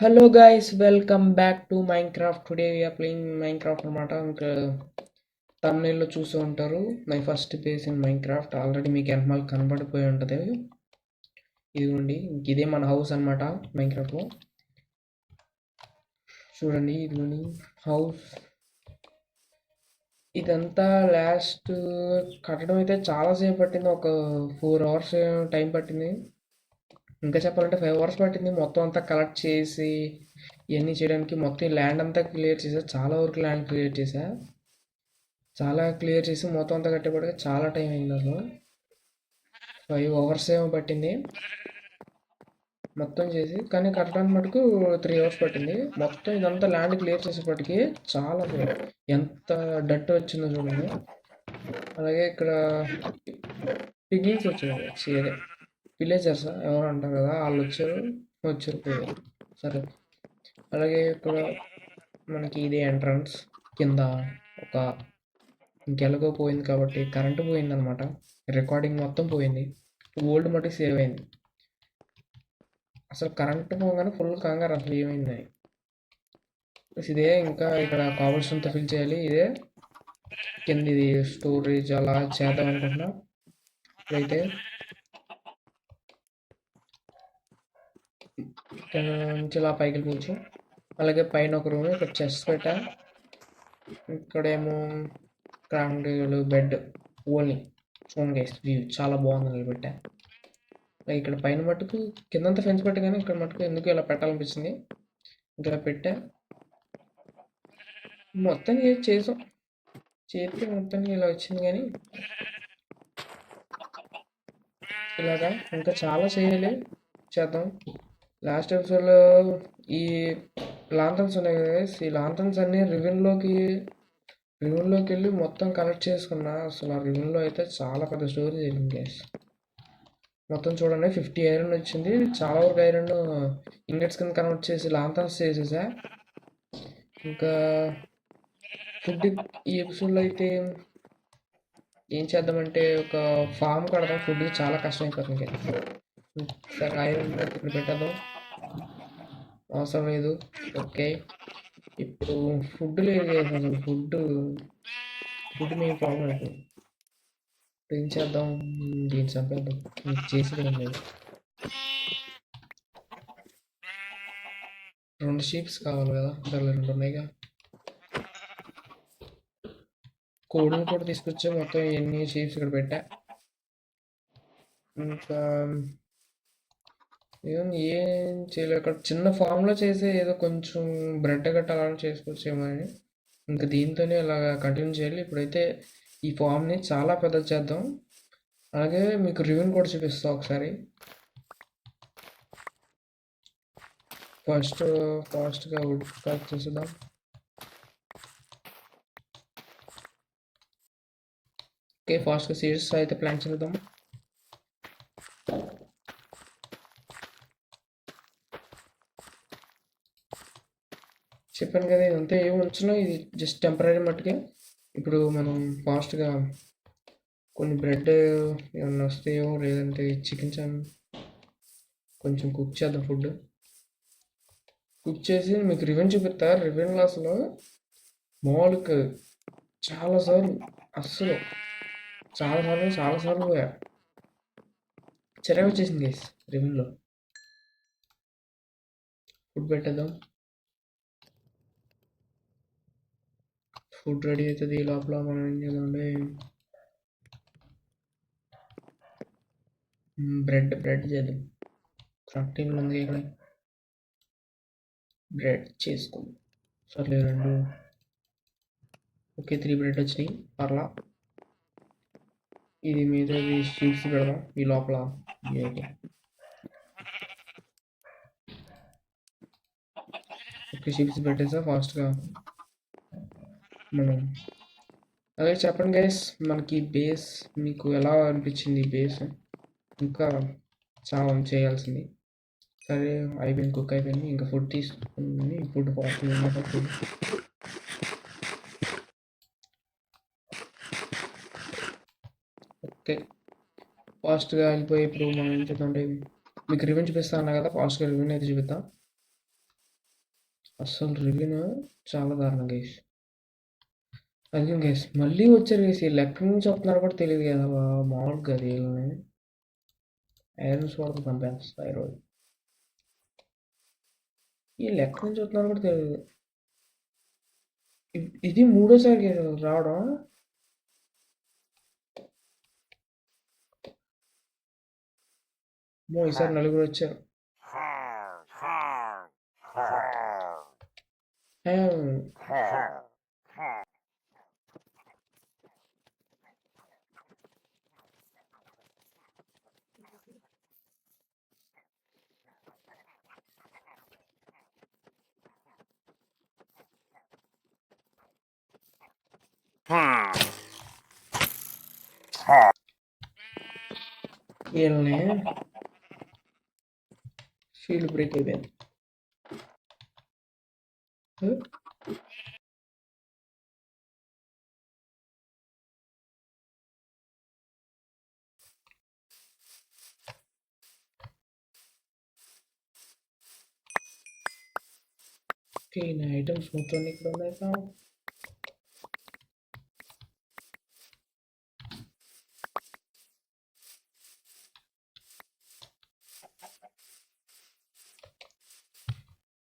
Hello guys, welcome back to Minecraft. Today we are playing Minecraft అనమాట. ఇంకా thumbnail లో చూసి ఉంటారు. My first base in Minecraft already మీకు వెనకాల కనబడిపోయి ఉంటుంది. ఇదిగోండి, ఇదే మన హౌస్ అనమాట మైన్క్రాఫ్ట్ లో. చూడండి, ఇదిగోండి హౌస్. ఇదంతా లాస్ట్ కట్టడం అయితే చాలా సేపు పట్టింది. ఒక 4 hours టైం పట్టింది. ఇంకా చెప్పాలంటే 5 hours పట్టింది మొత్తం అంతా కలెక్ట్ చేసి ఇవన్నీ చేయడానికి. మొత్తం ఈ ల్యాండ్ అంతా క్లియర్ చేసా. చాలా వరకు ల్యాండ్ క్లియర్ చేసా. చాలా క్లియర్ చేసి మొత్తం అంతా కట్టేపటికి చాలా టైం అయింది. అసలు 5 hours ఏమో పట్టింది మొత్తం చేసి. కానీ కట్టడానికి మటుకు 3 hours పట్టింది. మొత్తం ఇదంతా ల్యాండ్ క్లియర్ చేసేపటికి చాలా ఎంత డట్ వచ్చిందో చూడండి. అలాగే ఇక్కడ పిగిల్స్ వచ్చాయి. అదే విలేజర్స్ ఎవరు అంటారు కదా, వాళ్ళు వచ్చారు పోయారు. సరే, అలాగే ఇక్కడ మనకి ఇది ఎంట్రన్స్. కింద ఒక ఇంకెలాగో పోయింది కాబట్టి కరెంటు పోయింది అనమాట. రికార్డింగ్ మొత్తం పోయింది. ఓల్డ్ మటుకు సేవ్ అయింది. అసలు కరెంటు పోగానే ఫుల్ కంగారు అసలు ఏమైంది. ఇదే ఇంకా ఇక్కడ కావలసినంత ఫిల్ చేయాలి. ఇదే కింద ఇది స్టోరేజ్ అలా చేద్దాం అనుకుంటున్నా. ఇప్పుడైతే ఇక్కడ నుంచి ఇలా పైకి వెళ్ళిపోవచ్చు. అలాగే పైన ఒక రూమ్, ఇక్కడ చెస్ట్ పెట్టా. ఇక్కడేమో క్రాఫ్ట్ బెడ్ ఓన్లీ. చూడండి గైస్, వ్యూ చాలా బాగుంది నిలబెట్టా. ఇక్కడ పైన మటుకు కిందంతా ఫెన్స్ పెట్టా, కానీ ఇక్కడ మటుకు ఎందుకు ఇలా పెట్టాలనిపించింది, ఇక్కడ పెట్టా. మొత్తానికి చేసాం, చేతికి మొత్తానికి ఇలా వచ్చింది. కానీ ఇలాగా ఇంకా చాలా చేయాలి, చేద్దాం. లాస్ట్ ఎపిసోడ్లో ఈ లాంతన్స్ ఉన్నాయి కదా, ఈ లాంతన్స్ అన్నీ రివెన్లోకి వెళ్ళి మొత్తం కలెక్ట్ చేసుకున్నా. అసలు ఆ రివెన్లో అయితే చాలా పెద్ద స్టోరీ జరిగింది గైస్. మొత్తం చూడండి, 50 ఐరన్ వచ్చింది. చాలా వరకు ఐరన్ ఇంగెట్స్ కింద కన్వర్ట్ చేసి లాంతన్స్ చేసేసా. ఇంకా ఫుడ్ ఈ ఎపిసోడ్లో అయితే ఏం చేద్దామంటే ఒక ఫామ్ కడదాం. ఫుడ్ చాలా కష్టం అయిపోతుంది. సరే, ఐరన్ ఇక్కడ పెట్టేద్దాం, అవసరం లేదు. ఓకే, ఇప్పుడు ఫుడ్ లేదు. అసలు ఫుడ్ మెయిన్ ప్రాబ్లం అయిపోయింది. ఏం చేద్దాం, దీన్ని చంపేద్దాం. చేసేది లేదు. 2 షీప్స్ కావాలి కదా, దానిలో 2 ఉన్నాయిగా. కోడిని కూడా తీసుకొచ్చా. మొత్తం ఎన్ని షీప్స్ ఇక్కడ పెట్టా. ఇంకా ఏం చేయలేదు. అక్కడ చిన్న ఫామ్లో చేసే ఏదో కొంచెం బ్రెడ్ గట్ట అలా చేసుకొచ్చేమో అని ఇంకా దీంతోనే ఇలాగ కంటిన్యూ చేయాలి. ఇప్పుడైతే ఈ ఫామ్ని చాలా పెద్ద చేద్దాం. అలాగే మీకు రివ్యూని కూడా చూపిస్తాం ఒకసారి. ఫాస్ట్గా వుడ్ కట్ చేసేద్దాం. ఓకే, ఫాస్ట్గా సీడ్స్ అయితే ప్లాంట్ చేద్దాం. చెప్పాను కదా, ఇదంతా ఏమి ఉంచినా ఇది జస్ట్ టెంపరీ మట్టుకే. ఇప్పుడు మనం ఫాస్ట్గా కొన్ని బ్రెడ్ ఏమన్నా వస్తాయో, లేదంటే చికెన్ కొంచెం కుక్ చేద్దాం. ఫుడ్ కుక్ చేసి మీకు రివెన్ చూపిస్తా. రివెన్లో అసలు మామూలుగా చాలాసార్లు అస్సలు చాలాసార్లు పోయా. చెరవ వచ్చేసింది గైస్ రివెన్లో. ఫుడ్ పెట్టేద్దాం. ఫుడ్ రెడీ అవుతుంది. ఈ లోపల మనం ఏం చేద్దామంటే బ్రెడ్ చేద్దాం. క్రాఫ్టింగ్ ఉంది ఇక్కడ. బ్రెడ్ చేసుకుందాం. సర్లే, 2 ఓకే, 3 బ్రెడ్ వచ్చినాయి. పర్లా. ఇది మీద షీట్స్ పెడదాం ఈ లోపల. ఓకే, షీట్స్ పెట్టేసా ఫాస్ట్గా మనం. అదే చెప్పండి గైస్, మనకి బేస్ మీకు ఎలా అనిపించింది? బేస్ ఇంకా చాలా చేయాల్సింది. సరే, అయిపోయింది, కుక్ అయిపోయింది. ఇంకా ఫుడ్ తీసుకుని ఫుడ్ ఫుడ్ ఓకే, ఫాస్ట్గా వెళ్ళిపోయి ఇప్పుడు మనం ఏం చేద్దామంటే మీకు రివ్యూ చూపిస్తా అన్నా కదా, ఫాస్ట్గా రివ్యూని అయితే చూపిద్దాం. అస్సలు రివ్యూను చాలా దారుణం గైస్. అదే గైస్ మళ్ళీ వచ్చారు గైస్. వీళ్ళు ఎక్కడి నుంచి వస్తున్నారో కూడా తెలియదు కదా మామూలుగా కాదు వీళ్ళని. ఐరన్ స్వార్డ్ చంపేస్తారు ఈరోజు. వీళ్ళు ఎక్కడి నుంచి వస్తున్నారో కూడా తెలియదు. ఇది మూడోసారి గైస్ రావడం. ఈసారి నలుగురు వచ్చారు. వీళ్ళని షీల్డ్ బ్రేక్ అయిపోయింది. ఓకే నా ఐటమ్స్ మొత్తం ఇక్కడ ఉన్నాయి కా.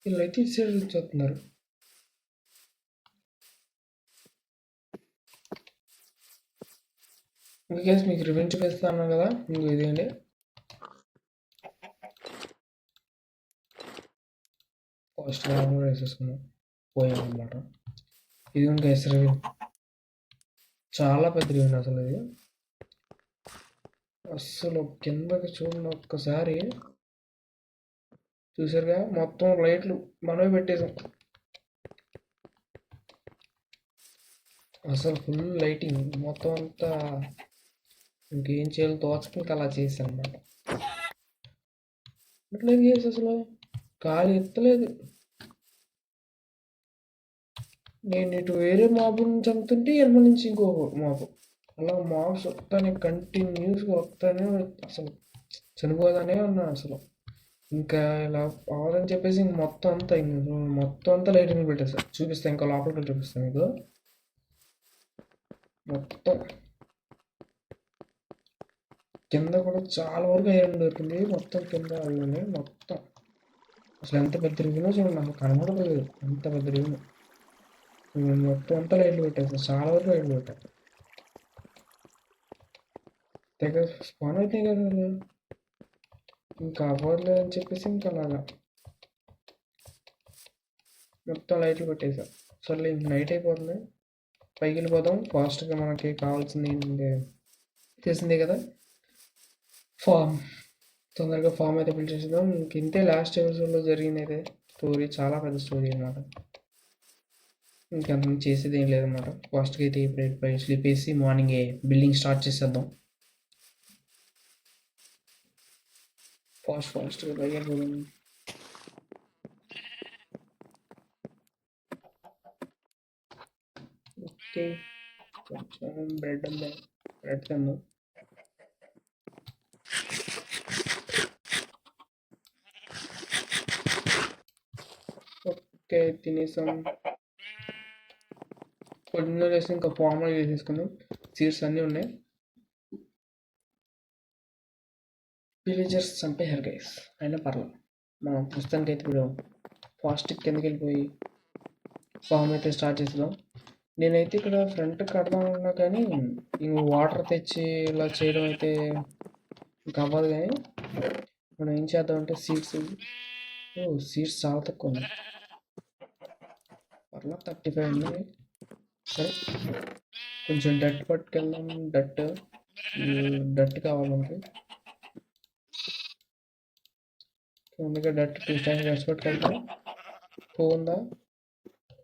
వీళ్ళైతే ఇటు సైడ్ వచ్చేస్తున్నారు. ఇంకా మీకు రివెంజ్ చూపిస్తాను కదా ఇంకో ఇదేంటి ఫస్ట్ కూడా వేసేసుకున్నాం పోయామన్నమాట. ఇది ఇంకా రివెంజ్ చాలా పెద్ద రివెంజ్ అసలు. ఇది అస్సలు కిందకి చూడండి ఒక్కసారి. చూసారుగా మొత్తం లైట్లు మనమే పెట్టేసాం. అసలు ఫుల్ లైటింగ్ మొత్తం అంతా. ఇంకేం చేయాలి తోచక ఇంకా అలా చేశాను అనమాట. అట్లేదు చేసి అసలు కాలు ఎత్తలేదు. నేను ఇటు వేరే మాబుని చంపుతుంటే ఎనమ నుంచి ఇంకో మాబు. అలా మాబ్స్ వస్తానే కంటిన్యూస్గా వస్తానే అసలు చనిపోదానే ఉన్నా అసలు. ఇంకా ఇలా అవ్వదని చెప్పేసి ఇంక మొత్తం అంతా మొత్తం అంతా లైటింగ్ పెట్టేసాను. చూపిస్తాను ఇంకా లోపలికి చూపిస్తాను మీకు మొత్తం. కింద కూడా చాలా వరకు ఐరన్ దొరికింది. మొత్తం కింద అవి మొత్తం. అసలు ఎంత పెద్ద రివ్యూనో చూడండి. నాకు కనబడలేదు ఎంత పెద్ద రివ్యూ. మొత్తం అంతా లైట్లు పెట్టేస్తాను. చాలా వరకు లైట్లు పెట్టాను. తెగ స్పాన్ అవుతాయి కదా ఇంకా అవ్వట్లేదు అని చెప్పేసి ఇంకా అలాగా మొత్తం లైట్లు పెట్టేసాం. సరే ఇంక నైట్ అయిపోతుంది. పైకి వెళ్ళిపోదాం ఫాస్ట్గా. మనకి కావాల్సింది తెలిసిందే కదా ఫామ్. తొందరగా ఫామ్ అయితే బిల్డ్ చేసేద్దాం. ఇంతే లాస్ట్ ఎపిసోడ్లో జరిగింది అయితే స్టోరీ. చాలా పెద్ద స్టోరీ అనమాట. ఇంకంత చేసేది ఏం లేదన్నమాట. ఫాస్ట్గా అయితే ఇప్పుడు స్లీప్ వేసి మార్నింగే బిల్డింగ్ స్టార్ట్ చేసేద్దాం. ఫాస్ట్గా బయలుదేరిపోదాం. ఓకే కొంచెం బ్రెడ్ ఉంది. బ్రెడ్ తిందాం. ఓకే తినేసాం. పొద్దున్న వేసి ఇంకా ఫార్మల్ చేసేసుకుందాం. సీడ్స్ అన్నీ ఉన్నాయి. విలేజర్స్ చంపేశారు గైస్. అయినా పర్లేదు. మనం ప్రస్తుతానికి అయితే ఇప్పుడు ఫాస్ట్ కిందకి వెళ్ళిపోయి ఫామ్ అయితే స్టార్ట్ చేద్దాం. నేనైతే ఇక్కడ ఫ్రంట్ కడదాం ఉన్నా కానీ ఇంక వాటర్ తెచ్చి ఇలా చేయడం అయితే ఇంకా అవ్వదు. కానీ మనం ఏం చేద్దామంటే సీడ్స్ చాలా తక్కువ ఉన్నాయి. పర్లా 35 ఉన్నాయి. సరే కొంచెం డట్ పట్టుకెళ్దాం. డట్ కావాలి మనకి. ముందుగా డట్ 2 స్టాండ్స్ డస్ట్ పట్టుకెళ్తాం. పువ్వు ఉందా?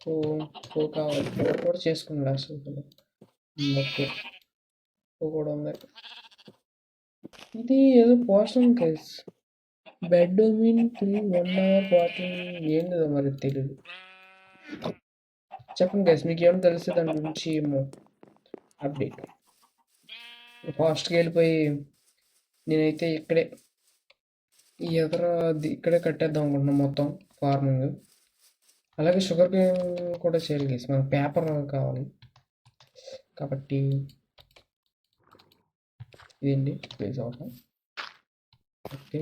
పువ్వు కావాలి. పువ్వు కూడా చేసుకున్నాం లాస్ట్. ఓకే పువ్వు కూడా ఉంది. ఇది ఏదో పోషన్ గైస్. బెడ్ మీన్ 1 hour వాటింగ్ ఏంటిదో మరి తెలియదు. చెప్పండి గైస్ మీకు ఏమైనా తెలిస్తే దాని గురించి ఏమో అప్డేట్. ఫాస్ట్గా వెళ్ళిపోయి నేనైతే ఇక్కడే ఇక్కడే కట్టేద్దాం అనుకుంటున్నాం మొత్తం ఫార్మింగ్. అలాగే షుగర్ కేన్ కూడా చేయాలి గైస్. మనకు పేపర్ కావాలి కాబట్టి ఇదేంటి ప్లేస్ అవసరం. ఓకే,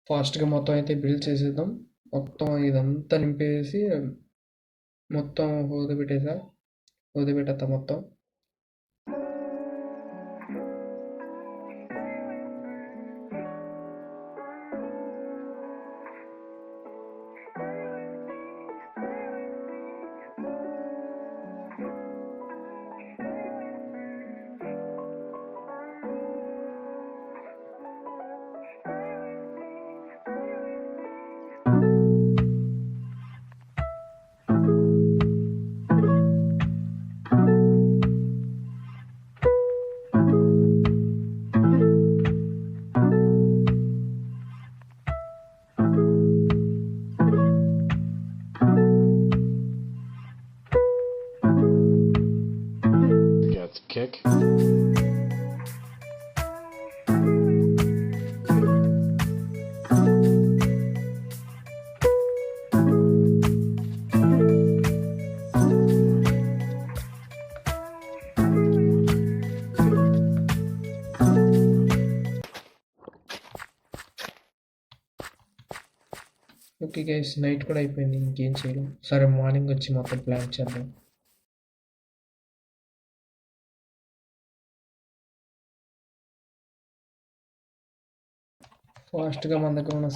ఫాస్ట్గా మొత్తం అయితే బిల్డ్ చేసేద్దాం. మొత్తం ఇదంతా నింపేసి మొత్తం వదిలిపెట్టేస్తా మొత్తం. Kick. ఓకే గైస్, నైట్ కూడా అయిపోయింది, ఇంకేం చేయలేం. సరే, మార్నింగ్ వచ్చి మొత్తం ప్లాన్ చేద్దాం. ఫాస్ట్గా మన దగ్గర ఉన్న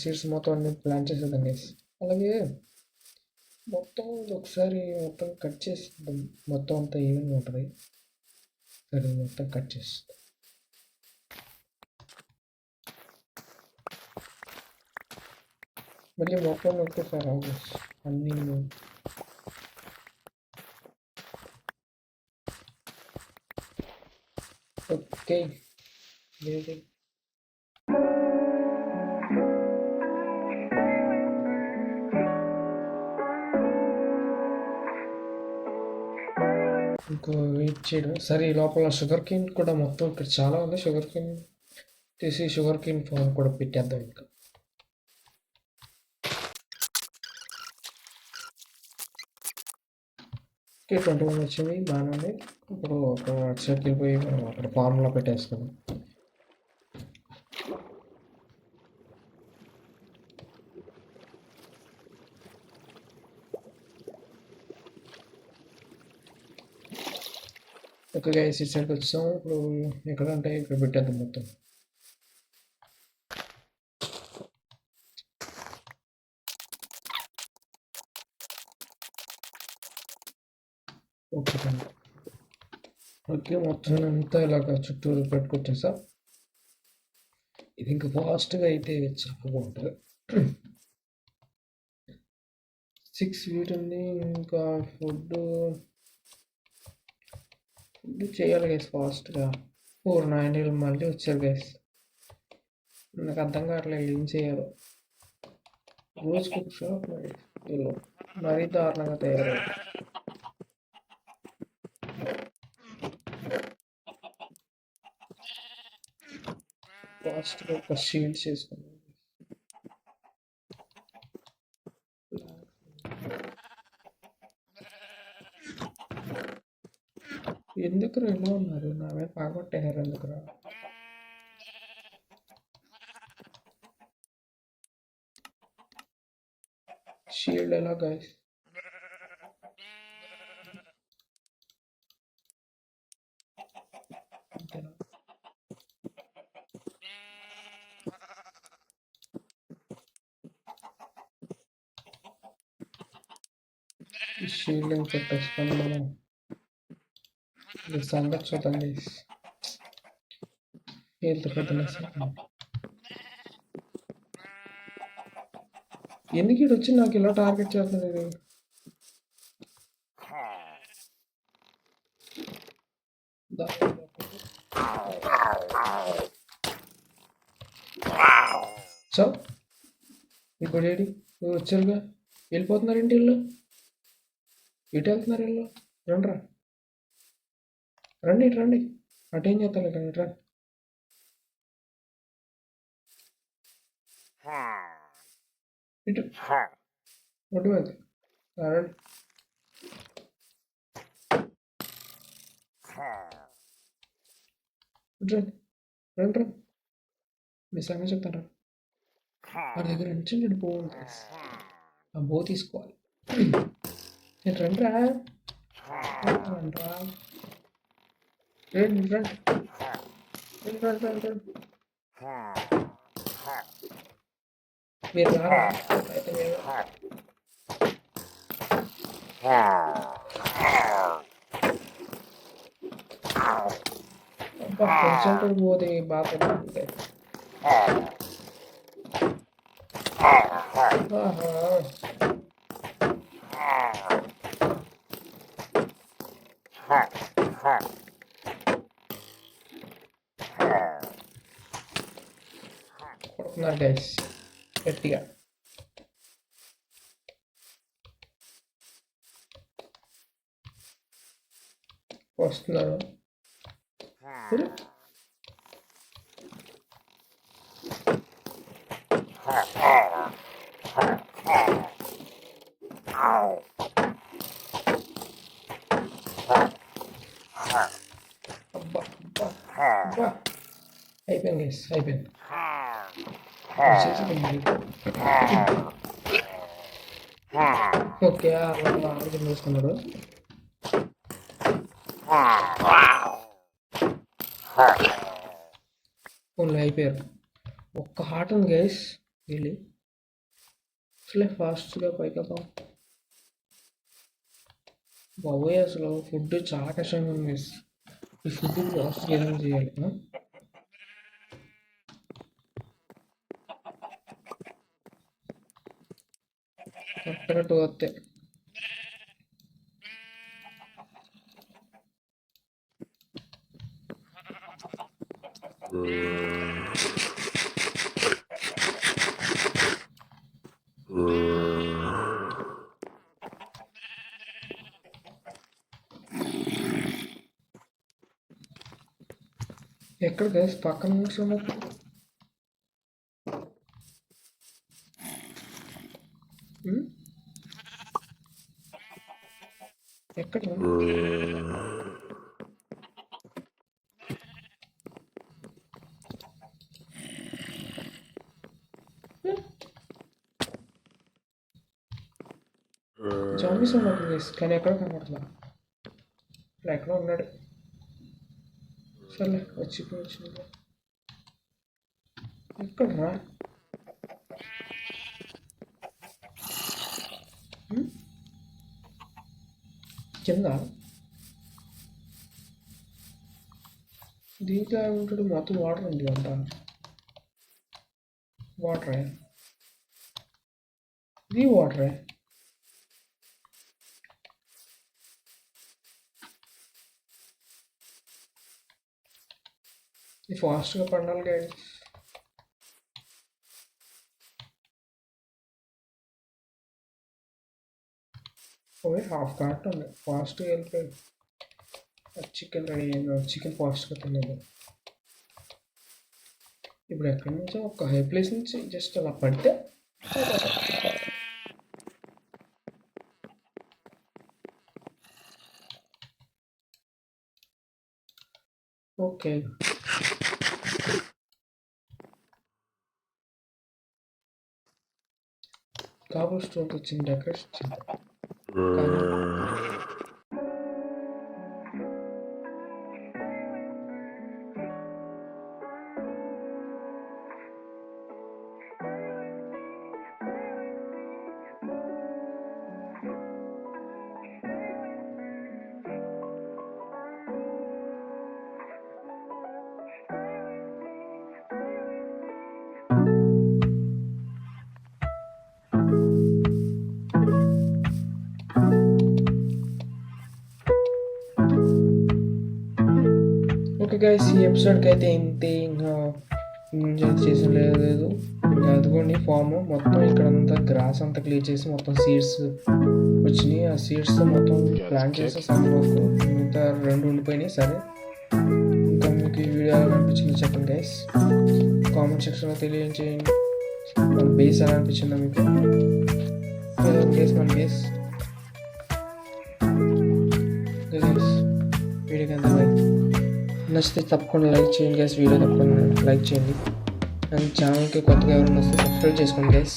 సీడ్స్ మొత్తం అన్ని ప్లాన్ చేసేద్దాం గైస్. అలాగే మొత్తం ఒకసారి మొత్తం కట్ చేసేద్దాం. మొత్తం అంతా ఈవెన్గా ఉంటుంది. సరే, మొత్తం కట్ చేస్తాం. మళ్ళీ మొత్తం ఒకేసారి అన్నీ ఓకే. ఇంకో వెయిట్ చేయడం. సరే, ఈ లోపల షుగర్ కేన్ కూడా మొత్తం ఇక్కడ చాలా ఉంది. షుగర్ కేన్ తీసి షుగర్ కేన్ ఫామ్ కూడా పెట్టేద్దాం. ఇంకా 21 వచ్చింది, బాగానే ఉంది. ఇప్పుడు ఒక వెబ్సైట్కి వెళ్ళిపోయి మనం అక్కడ ఫార్ములా పెట్టేసుకుందాం. ఓకే గైస్, ఇటు సైడ్కి వచ్చాం. ఇప్పుడు ఎక్కడంటే ఇక్కడ పెట్టేద్దాం మొత్తం. ఓకే, ఓకే, మొత్తం అంతా ఇలాగ చుట్టూరు పెట్టుకొచ్చేసా. ఇది ఇంకా ఫాస్ట్గా అయితే చాలా బాగుంటుంది. 6 వీట్ ఉంది. ఇంకా ఫుడ్ చేయాలి గైస్ ఫాస్ట్గా. 4 మళ్ళీ వచ్చారు గైస్. నాకు అర్థం కావట్లేదు ఏం చేయాలో. రోజుకి ఒక షాప్ మరీ దారుణంగా తయారయ్యారు. ఫాస్ట్గా ఒక షీల్డ్ చేసుకున్నాను. ఎందుకు ఎలా ఉన్నారు? నా మీద పాగొట్టారు ఎందుకు? షీల్డ్ ఎలా గైస్? అంతేనా? ఈ షీల్డ్ పెట్టేసుకొని మనం సంగతి చూద్దాం గైస్. హెల్త్ ఫిట్నెస్ ఎందుకు ఇటు వచ్చి నాకు ఇలా టార్గెట్ చేస్తుంది ఇది? సో ఇప్పుడు ఏడి వచ్చారుగా, వెళ్ళిపోతున్నారు ఇంటి ఇల్లు. ఇటు వెళ్తున్నారు ఇల్లు, రండ్రా. రండి ఇటు రండి. అటేం చేస్తాను ఇక్కడ ఇటు రండి. ఇటు ఒడ్డు మీద రండి. ఇటు రండి రండి రండి. మీ సంగతి చెప్తారా? వాడి దగ్గర చిన్న బో ఉంటుంది. ఆ బో తీసుకోవాలి. ఇటు రండి రా. రండి రా. రండి రండి రండి రండి రండి రండి. మీరు రారా? అయితే మీరు అబ్బా కొంచెం కూడా పోతే బాగా తింటుంది. ఆహా కొడుతున్నారు గైస్ గట్టిగా. వస్తున్నారు. అబ్బా అబ్బా అబ్బా అయిపోయింది గైస్ అయిపోయింది. ఓకే ఆరోగ్యం చేసుకున్నాడు. ఓన్లీ అయిపోయారు. ఒక్క హార్ట్ ఉంది గైస్. వెళ్ళి అసలే ఫాస్ట్గా పైకి బాబోయ్ అసలు ఫుడ్ చాలా కష్టంగా ఉంది గైస్. ఈ ఫుడ్ ఫాస్ట్గా ఏదైనా చేయాలి. కరెక్ట్గా 2 వస్తే ఎక్కడ గైస్ పక్కన కూర్చున్నారు. ఎక్కడ జాంబీస్ ఉన్నారు గైస్ కానీ ఎక్కడ కనబడట్లా. ఎక్కడ ఉన్నాడు. సర్లే వచ్చింది. ఎక్కడ రా? కింద దీంట్లో ఉంటాడు. మొత్తం వాటర్ ఉంది అంతా. వాటరే ఇది వాటరే. ఇది ఫాస్ట్గా పండాలి గైస్. ఓకే హాఫ్ కార్ట్ ఉంది. ఫాస్ట్గా వెళ్ళిపోయి చికెన్ రెడీ అయింది. చికెన్ ఫాస్ట్గా తిన్నాను. ఇప్పుడు ఎక్కడి నుంచో ఒక హై ప్లేస్ నుంచి జస్ట్ అలా పడితే ఓకే. కాబుల్ స్టోన్ వచ్చింది. డెకరేషన్ వచ్చింది. ఓకే గైస్ ఈ ఎపిసోడ్కి అయితే ఇంతే. ఇంకా ఎంజాయ్ చేసిన లేదు. ఇంకా అదిగోండి ఫామ్ మొత్తం ఇక్కడ అంతా గ్రాస్ అంతా క్లియర్ చేసి మొత్తం సీడ్స్ వచ్చినాయి. ఆ సీడ్స్తో మొత్తం ప్లాంట్ చేసే సగం వరకు మిగతా 2 ఉండిపోయినాయి. సరే, ఇంకా మీకు ఈ వీడియో ఎలా అనిపించిందో చెప్పండి గైస్, కామెంట్ సెక్షన్లో తెలియజేయండి. మన బేస్ ఎలా అనిపించిందో మీకు. మన బేస్ వీడియోకి అంతా లైక్ నచ్చితే తప్పకుండా లైక్ చేయండి గైస్. వీడియో తప్పకుండా లైక్ చేయండి. అండ్ ఛానల్కి కొత్తగా ఎవరైనా వస్తే సబ్స్క్రైబ్ చేసుకోండి గైస్.